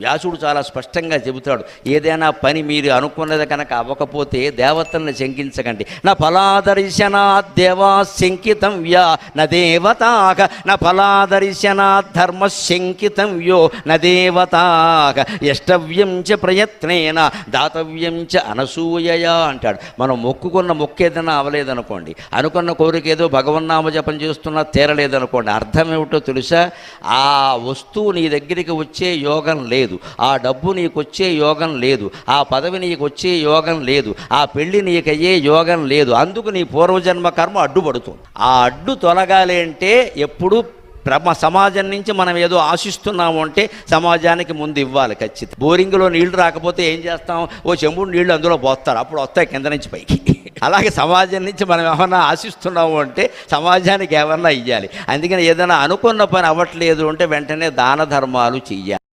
వ్యాసుడు చాలా స్పష్టంగా చెబుతాడు, ఏదైనా పని మీరు అనుకున్నది కనుక అవ్వకపోతే దేవతలను శంకించకండి. నా ఫలాదర్శనాత్ దేవా శంకితవ్యా న దేవతాక, నా ఫలాదర్శనాత్ ధర్మ శంకితవ్యో న దేవతాక, యష్టవ్యం చ ప్రయత్నేన దాతవ్యం చ అనసూయయా అంటాడు. మనం మొక్కుకున్న మొక్కు ఏదైనా అవలేదనుకోండి, అనుకున్న కోరిక ఏదో భగవన్నామ జపం చేస్తున్నా తీరలేదనుకోండి, అర్థం ఏమిటో తెలుసా? ఆ వస్తువు నీ దగ్గరికి వచ్చే యోగం లేదు, ఆ డబ్బు నీకు వచ్చే యోగం లేదు, ఆ పదవి నీకు వచ్చే యోగం లేదు, ఆ పెళ్లి నీకు అయ్యే యోగం లేదు. అందుకు నీ పూర్వజన్మ కర్మ అడ్డుపడుతుంది. ఆ అడ్డు తొలగాలి అంటే ఎప్పుడు సమాజం నుంచి మనం ఏదో ఆశిస్తున్నాము అంటే సమాజానికి ముందు ఇవ్వాలి ఖచ్చితంగా. బోరింగ్లో నీళ్లు రాకపోతే ఏం చేస్తాం? ఓ చెంబుడు నీళ్లు అందులో పోస్తారు, అప్పుడు వస్తాయి కింద నుంచి పైకి. అలాగే సమాజం నుంచి మనం ఏమన్నా ఆశిస్తున్నాము అంటే సమాజానికి ఏమన్నా ఇవ్వాలి. అందుకని ఏదైనా అనుకున్న పని అవ్వట్లేదు అంటే వెంటనే దాన ధర్మాలు చెయ్యాలి.